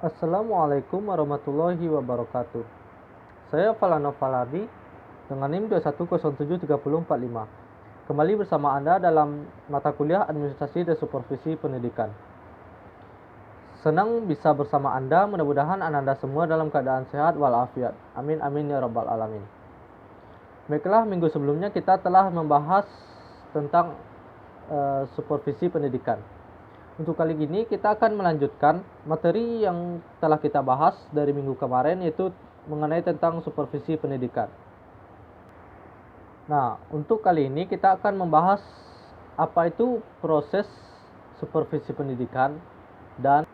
Assalamualaikum warahmatullahi wabarakatuh. Saya Falano Faladi dengan NIM 21073045. Kembali bersama Anda dalam mata kuliah Administrasi dan Supervisi Pendidikan. Senang bisa bersama Anda, mudah-mudahan Anda semua dalam keadaan sehat walafiat. Amin amin ya rabbal alamin. Baiklah, minggu sebelumnya kita telah membahas tentang supervisi pendidikan. Untuk kali ini kita akan melanjutkan materi yang telah kita bahas dari minggu kemarin, yaitu mengenai tentang supervisi pendidikan. Nah, untuk kali ini kita akan membahas apa itu proses supervisi pendidikan dan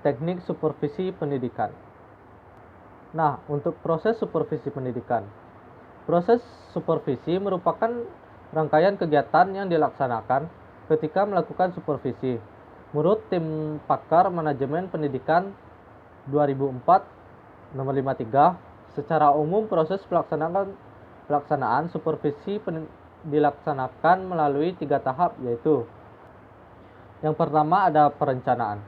teknik supervisi pendidikan. Nah, untuk proses supervisi pendidikan. Proses supervisi merupakan rangkaian kegiatan yang dilaksanakan ketika melakukan supervisi. Menurut tim pakar manajemen pendidikan 2004 nomor 53, secara umum proses pelaksanaan supervisi dilaksanakan melalui 3 tahap, yaitu yang pertama ada perencanaan.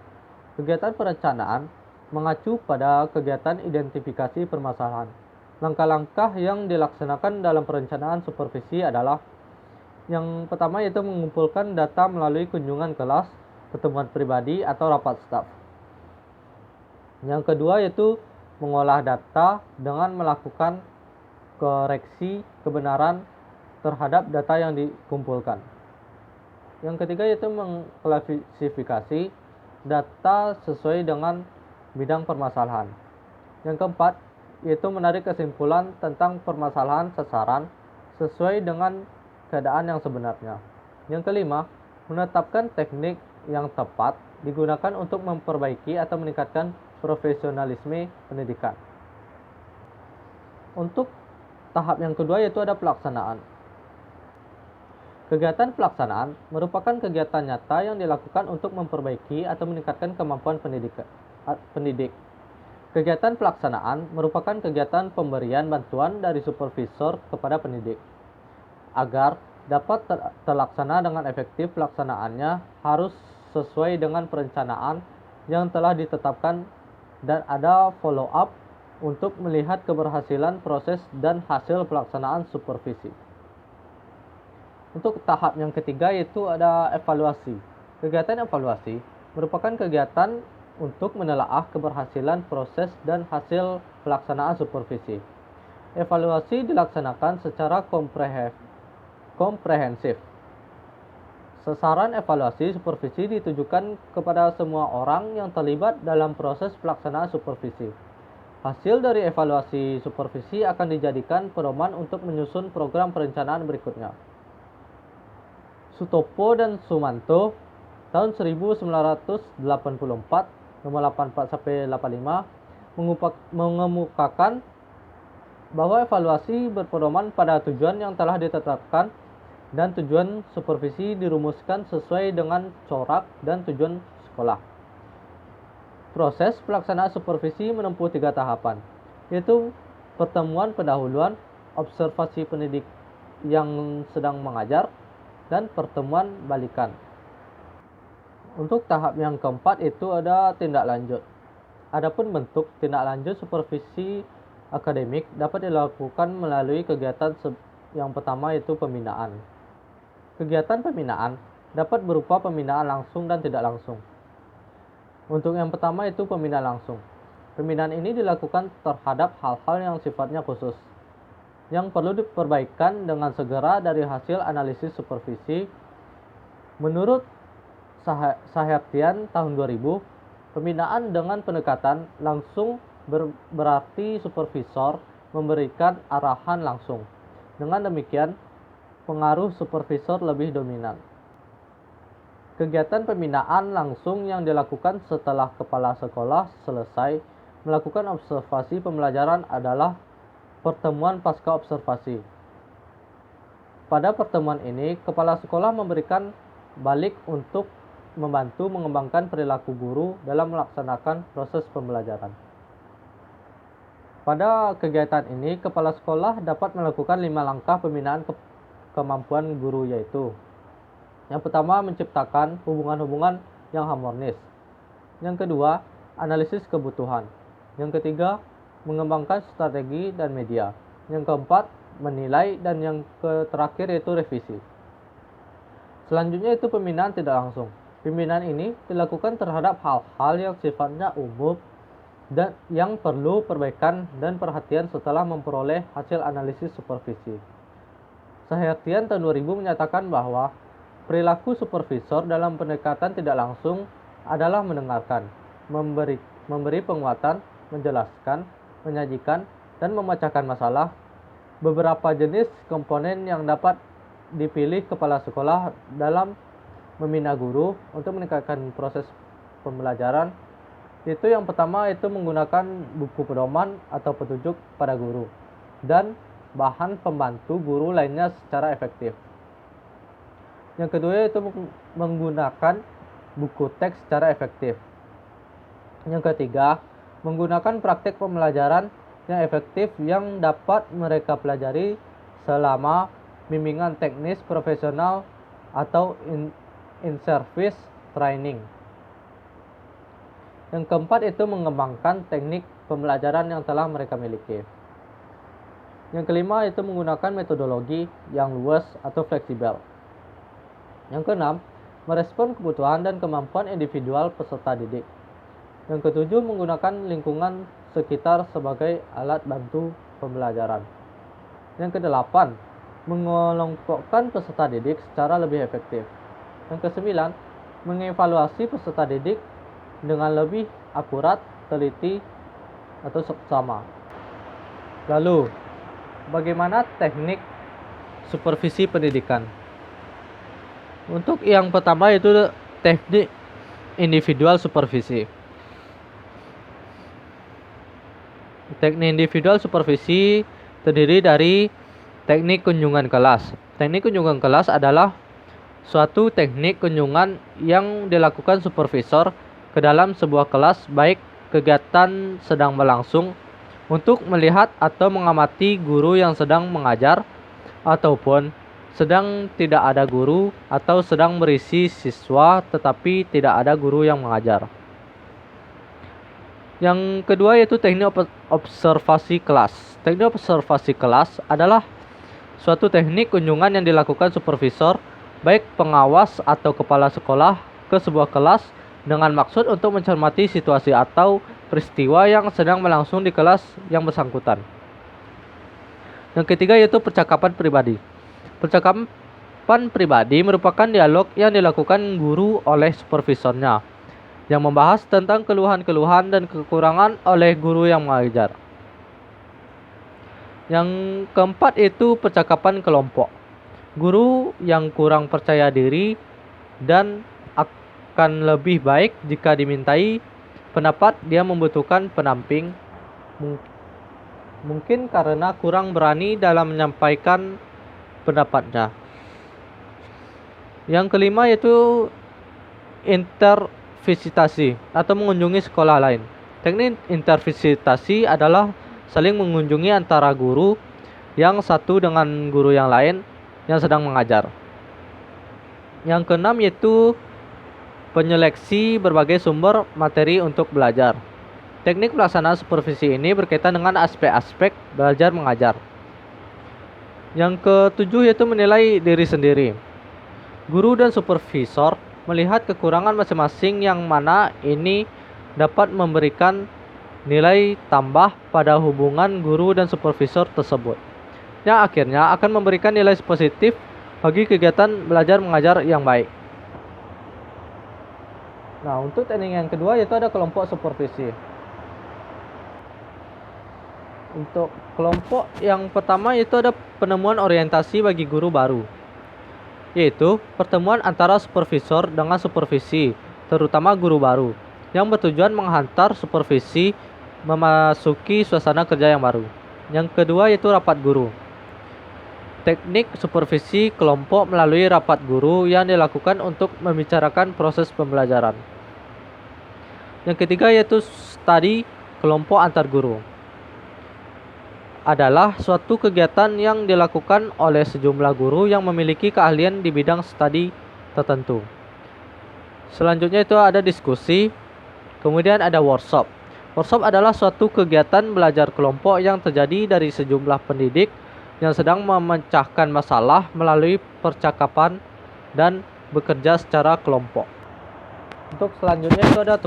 Kegiatan perencanaan mengacu pada kegiatan identifikasi permasalahan. Langkah-langkah yang dilaksanakan dalam perencanaan supervisi adalah yang pertama yaitu mengumpulkan data melalui kunjungan kelas, pertemuan pribadi atau rapat staf. Yang kedua yaitu mengolah data dengan melakukan koreksi kebenaran terhadap data yang dikumpulkan. Yang ketiga yaitu mengklasifikasi data sesuai dengan bidang permasalahan. Yang keempat yaitu menarik kesimpulan tentang permasalahan sasaran sesuai dengan keadaan yang sebenarnya. Yang kelima, menetapkan teknik yang tepat digunakan untuk memperbaiki atau meningkatkan profesionalisme pendidikan. Untuk tahap yang kedua yaitu ada pelaksanaan. Kegiatan pelaksanaan merupakan kegiatan nyata yang dilakukan untuk memperbaiki atau meningkatkan kemampuan pendidik. Kegiatan pelaksanaan merupakan kegiatan pemberian bantuan dari supervisor kepada pendidik. Agar dapat terlaksana dengan efektif, pelaksanaannya harus sesuai dengan perencanaan yang telah ditetapkan dan ada follow up untuk melihat keberhasilan proses dan hasil pelaksanaan supervisi. Untuk tahap yang ketiga yaitu ada evaluasi. Kegiatan evaluasi merupakan kegiatan untuk menelaah keberhasilan proses dan hasil pelaksanaan supervisi. Evaluasi dilaksanakan secara komprehensif. Sasaran evaluasi supervisi ditujukan kepada semua orang yang terlibat dalam proses pelaksanaan supervisi. Hasil dari evaluasi supervisi akan dijadikan pedoman untuk menyusun program perencanaan berikutnya. Sutopo dan Sumanto tahun 1984 nomor 84-85 mengemukakan bahwa evaluasi berpedoman pada tujuan yang telah ditetapkan dan tujuan supervisi dirumuskan sesuai dengan corak dan tujuan sekolah. Proses pelaksanaan supervisi menempuh 3 tahapan, yaitu pertemuan pendahuluan, observasi pendidik yang sedang mengajar, dan pertemuan balikan. Untuk tahap yang keempat itu ada tindak lanjut. Adapun bentuk tindak lanjut supervisi akademik dapat dilakukan melalui kegiatan yang pertama yaitu pembinaan. Kegiatan pembinaan dapat berupa pembinaan langsung dan tidak langsung. Untuk yang pertama itu pembinaan langsung. Pembinaan ini dilakukan terhadap hal-hal yang sifatnya khusus, yang perlu diperbaikan dengan segera dari hasil analisis supervisi. Menurut Sahyaptian tahun 2000, pembinaan dengan pendekatan langsung berarti supervisor memberikan arahan langsung. Dengan demikian, pengaruh supervisor lebih dominan. Kegiatan pembinaan langsung yang dilakukan setelah kepala sekolah selesai melakukan observasi pembelajaran adalah pertemuan pasca observasi. Pada pertemuan ini, kepala sekolah memberikan balik untuk membantu mengembangkan perilaku guru dalam melaksanakan proses pembelajaran. Pada kegiatan ini, kepala sekolah dapat melakukan 5 langkah pembinaan kemampuan guru, yaitu yang pertama, menciptakan hubungan-hubungan yang harmonis. Yang kedua, analisis kebutuhan. Yang ketiga, mengembangkan strategi dan media. Yang keempat, menilai, dan yang terakhir yaitu revisi. Selanjutnya itu pembinaan tidak langsung. Pembinaan ini dilakukan terhadap hal-hal yang sifatnya umum dan yang perlu perbaikan dan perhatian setelah memperoleh hasil analisis supervisi. Sahyatian tahun 2000 menyatakan bahwa perilaku supervisor dalam pendekatan tidak langsung adalah mendengarkan, memberi penguatan, menjelaskan, menyajikan, dan memecahkan masalah. Beberapa jenis komponen yang dapat dipilih kepala sekolah dalam membina guru untuk meningkatkan proses pembelajaran. Itu yang pertama itu menggunakan buku pedoman atau petunjuk pada guru dan bahan pembantu guru lainnya secara efektif. Yang kedua itu menggunakan buku teks secara efektif. Yang ketiga, menggunakan praktek pembelajaran yang efektif yang dapat mereka pelajari selama bimbingan teknis profesional atau in-service training. Yang keempat itu mengembangkan teknik pembelajaran yang telah mereka miliki. Yang kelima itu menggunakan metodologi yang luas atau fleksibel. Yang keenam, merespon kebutuhan dan kemampuan individual peserta didik. Yang ketujuh, menggunakan lingkungan sekitar sebagai alat bantu pembelajaran. Yang kedelapan, mengelompokkan peserta didik secara lebih efektif. Yang kesembilan, mengevaluasi peserta didik dengan lebih akurat, teliti, atau seksama. Lalu, bagaimana teknik supervisi pendidikan? Untuk yang pertama itu teknik individual supervisi. Teknik individual supervisi terdiri dari teknik kunjungan kelas. Teknik kunjungan kelas adalah suatu teknik kunjungan yang dilakukan supervisor ke dalam sebuah kelas baik kegiatan sedang berlangsung untuk melihat atau mengamati guru yang sedang mengajar ataupun sedang tidak ada guru atau sedang berisi siswa tetapi tidak ada guru yang mengajar. Yang kedua yaitu teknik observasi kelas. Teknik observasi kelas adalah suatu teknik kunjungan yang dilakukan supervisor, baik pengawas atau kepala sekolah ke sebuah kelas dengan maksud untuk mencermati situasi atau peristiwa yang sedang berlangsung di kelas yang bersangkutan. Yang ketiga yaitu percakapan pribadi. Percakapan pribadi merupakan dialog yang dilakukan guru oleh supervisornya, yang membahas tentang keluhan-keluhan dan kekurangan oleh guru yang mengajar. Yang keempat itu percakapan kelompok. Guru yang kurang percaya diri dan akan lebih baik jika dimintai pendapat dia membutuhkan pendamping, mungkin karena kurang berani dalam menyampaikan pendapatnya. Yang kelima yaitu intervisitasi atau mengunjungi sekolah lain. Teknik intervisitasi adalah saling mengunjungi antara guru yang satu dengan guru yang lain yang sedang mengajar. Yang keenam yaitu penyeleksi berbagai sumber materi untuk belajar. Teknik pelaksanaan supervisi ini berkaitan dengan aspek-aspek belajar mengajar. Yang ketujuh yaitu menilai diri sendiri. Guru dan supervisor melihat kekurangan masing-masing yang mana ini dapat memberikan nilai tambah pada hubungan guru dan supervisor tersebut, yang akhirnya akan memberikan nilai positif bagi kegiatan belajar mengajar yang baik. Nah, untuk teknik yang kedua yaitu ada kelompok supervisi. Untuk kelompok yang pertama itu ada penemuan orientasi bagi guru baru, yaitu pertemuan antara supervisor dengan supervisi, terutama guru baru, yang bertujuan menghantar supervisi memasuki suasana kerja yang baru. Yang kedua yaitu rapat guru. Teknik supervisi kelompok melalui rapat guru yang dilakukan untuk membicarakan proses pembelajaran. Yang ketiga yaitu studi kelompok antar guru. Adalah suatu kegiatan yang dilakukan oleh sejumlah guru yang memiliki keahlian di bidang studi tertentu. Selanjutnya itu ada diskusi Kemudian ada workshop. Workshop adalah suatu kegiatan belajar kelompok yang terjadi dari sejumlah pendidik yang sedang memecahkan masalah melalui percakapan dan bekerja secara kelompok. Untuk selanjutnya itu ada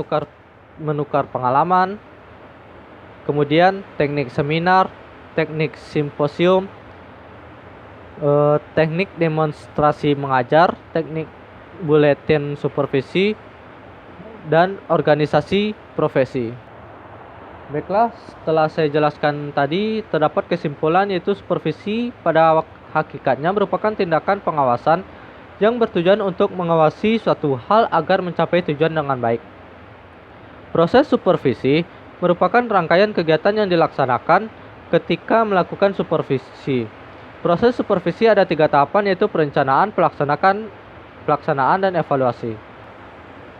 menukar pengalaman, kemudian teknik seminar, teknik simposium, teknik demonstrasi mengajar, teknik buletin supervisi, dan organisasi profesi. Baiklah, setelah saya jelaskan tadi, terdapat kesimpulan yaitu supervisi pada hakikatnya merupakan tindakan pengawasan yang bertujuan untuk mengawasi suatu hal agar mencapai tujuan dengan baik. Proses supervisi merupakan rangkaian kegiatan yang dilaksanakan ketika melakukan supervisi. Proses supervisi ada 3 tahapan yaitu perencanaan, pelaksanaan, dan evaluasi.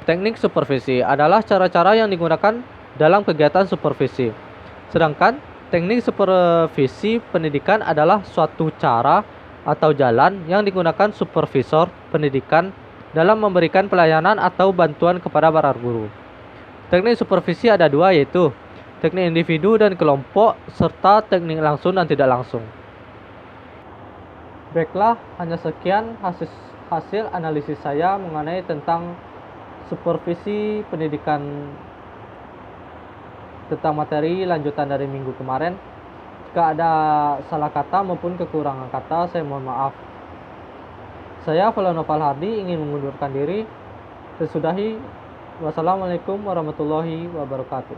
Teknik supervisi adalah cara-cara yang digunakan dalam kegiatan supervisi. Sedangkan teknik supervisi pendidikan adalah suatu cara atau jalan yang digunakan supervisor pendidikan dalam memberikan pelayanan atau bantuan kepada para guru. Teknik supervisi ada 2 yaitu teknik individu dan kelompok, serta teknik langsung dan tidak langsung. Baiklah, hanya sekian hasil analisis saya mengenai tentang supervisi pendidikan tentang materi lanjutan dari minggu kemarin. Jika ada salah kata maupun kekurangan kata, saya mohon maaf. Saya Falanoval Hardi ingin mengundurkan diri. Sesudahi. Wassalamualaikum warahmatullahi wabarakatuh.